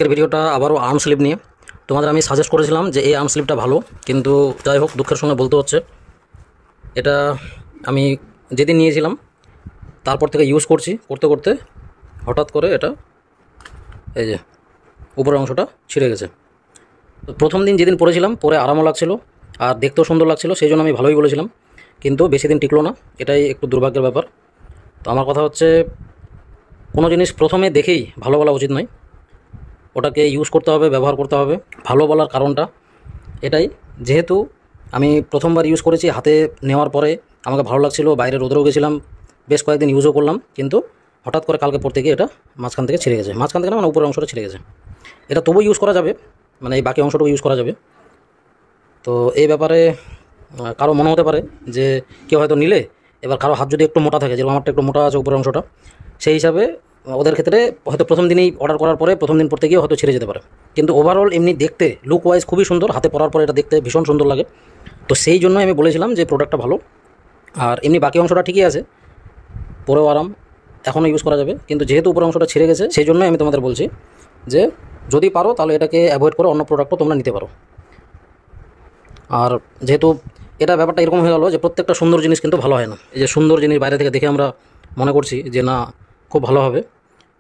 আজকের ভিডিওটা আবারও আর্ম স্লিপ নিয়ে তোমাদের আমি সাজেস্ট করেছিলাম যে এই আর্ম স্লিপটা ভালো, কিন্তু যাই হোক দুঃখের সঙ্গে বলতে হচ্ছে এটা আমি যেদিন নিয়েছিলাম তারপর থেকে ইউজ করতে করতে হঠাৎ করে এটা এই যে উপরের অংশটা ছিঁড়ে গেছে। তো প্রথম দিন যেদিন পরেছিলাম পরে আরামও লাগছিল আর দেখতেও সুন্দর লাগছিল, সেই জন্য আমি ভালোই বলেছিলাম, কিন্তু বেশি দিন টিকলো না, এটাই একটু দুর্ভাগ্যের ব্যাপার। তো আমার কথা হচ্ছে কোনো জিনিস প্রথমে দেখেই ভালো বলা উচিত নয়, ওটাকে ইউজ করতে হবে, ব্যবহার করতে হবে। ভালো বলার কারণটা এটাই, যেহেতু আমি প্রথমবার ইউজ করেছি, হাতে নেওয়ার পরে আমাকে ভালো লাগছিল, বাইরে রোদেও গেছিলাম, বেশ কয়েকদিন ইউজও করলাম, কিন্তু হঠাৎ করে কালকে পড়তে গিয়ে এটা মাঝখান থেকে ছিঁড়ে গেছে। মাঝখান থেকে না, মানে উপরের অংশটা ছিঁড়ে গেছে। এটা তবু ইউজ করা যাবে, মানে এই বাকি অংশটুকু ইউজ করা যাবে। তো এই ব্যাপারে কারো মনে হতে পারে যে কেউ হয়তো নিলে এবার কারো হাত যদি একটু মোটা থাকে, যেরকম আমারটা একটু মোটা আছে উপরের অংশটা, সেই হিসাবে ওদের ক্ষেত্রে হয়তো প্রথম দিনেই অর্ডার করার পরে প্রথম দিন পড়তে গিয়ে হয়তো ছিঁড়ে যেতে পারে। কিন্তু ওভারঅল এমনি দেখতে লুক ওয়াইজ খুবই সুন্দর, হাতে পরার পরে এটা দেখতে ভীষণ সুন্দর লাগে। তো সেই জন্য আমি বলেছিলাম যে প্রোডাক্টটা ভালো। আর এমনি বাকি অংশটা ঠিকই আছে, পরেও আরাম, এখনও ইউজ করা যাবে, কিন্তু যেহেতু উপরের অংশটা ছিঁড়ে গেছে সেই জন্যই আমি তোমাদের বলছি যে যদি পারো তাহলে এটাকে অ্যাভয়েড করে অন্য প্রোডাক্টও তোমরা নিতে পারো। আর যেহেতু এটা ব্যাপারটা এরকম হয়ে গেলো যে প্রত্যেকটা সুন্দর জিনিস কিন্তু ভালো হয় না। এই যে সুন্দর জিনিস বাইরে থেকে দেখে আমরা মনে করছি যে না খুব ভালো হবে,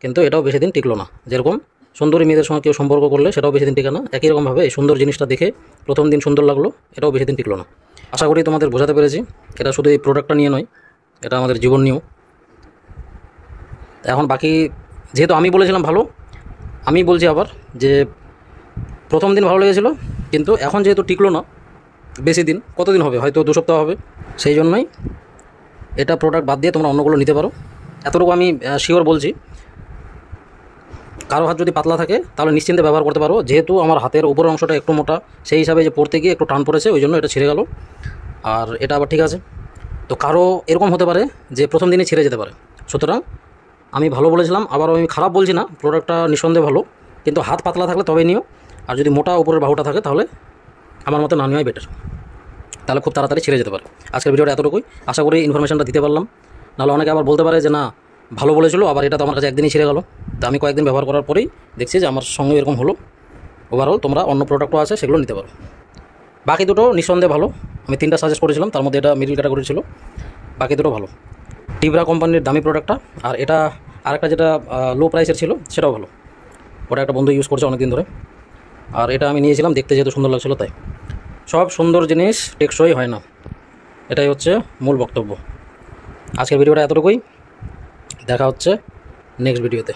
কিন্তু এটাও বেশি দিন টিকলো না। যেরকম সুন্দরী মেয়েদের সঙ্গে কেউ সম্পর্ক করলে সেটাও বেশি দিন টিকে না, একই রকমভাবে এই সুন্দর জিনিসটা দেখে প্রথম দিন সুন্দর লাগলো, এটাও বেশি দিন টিকলো না। আশা করি তোমাদের বোঝাতে পেরেছি। এটা শুধু এই প্রোডাক্টটা নিয়ে নয়, এটা আমাদের জীবন নিয়েও। এখন বাকি যেহেতু আমি বলেছিলাম ভালো, আমি বলছি আবার যে প্রথম দিন ভালো লেগেছিলো, কিন্তু এখন যেহেতু টিকলো না বেশি দিন, কতদিন হবে, হয়তো 2 সপ্তাহ হবে, সেই জন্যই এটা প্রোডাক্ট বাদ দিয়ে তোমরা অন্যগুলো নিতে পারো। এতটুকু আমি শিওর বলছি। কারো হাত যদি পাতলা থাকে তাহলে নিশ্চিন্তে ব্যবহার করতে পারো। যেহেতু আমার হাতের উপরের অংশটা একটু মোটা, সেই হিসাবে যে পড়তে গিয়ে একটু টান পড়েছে, ওই জন্য এটা ছিঁড়ে গেল। আর এটা আবার ঠিক আছে। তো কারো এরকম হতে পারে যে প্রথম দিনই ছিঁড়ে যেতে পারে। সুতরাং আমি ভালো বলেছিলাম, আবারও আমি খারাপ বলছি না, প্রোডাক্টটা নিঃসন্দেহে ভালো, কিন্তু হাত পাতলা থাকলে তবেই নিও। আর যদি মোটা উপরের বাহুটা থাকে তাহলে আমার মতে না নেওয়াই বেটার, তাহলে খুব তাড়াতাড়ি ছিঁড়ে যেতে পারে। আজকের ভিডিওটা এতটুকুই, আশা করি ইনফরমেশনটা দিতে পারলাম। নাহলে অনেকে আবার বলতে পারে যে না ভালো বলেছিল, আবার এটা তো আমার কাছে একদিনই ছিঁড়ে গেল। তো আমি কয়েকদিন ব্যবহার করার পরেই দেখছি যে আমার সঙ্গে এরকম হলো। ওভারঅল তোমরা অন্য প্রোডাক্টও আছে, সেগুলো নিতে পারো। বাকি দুটো নিঃসন্দেহে ভালো, আমি 3টা সাজেস্ট করেছিলাম, তার মধ্যে এটা মিডল ক্যাটাগরি ছিল, বাকি দুটো ভালো। টিব্রা কোম্পানির দামি প্রোডাক্টটা, আর এটা আরেকটা যেটা লো প্রাইসের ছিল সেটাও ভালো। ওটা একটা বন্ধু ইউজ করছে অনেক দিন ধরে, আর এটা আমি নিয়েছিলাম দেখতে যেহেতু সুন্দর লাগছিলো তাই। সব সুন্দর জিনিস টেকসই হয় না, এটাই হচ্ছে মূল বক্তব্য। আজকের ভিডিওটা এতটুকুই, দেখা হচ্ছে নেক্সট ভিডিওতে।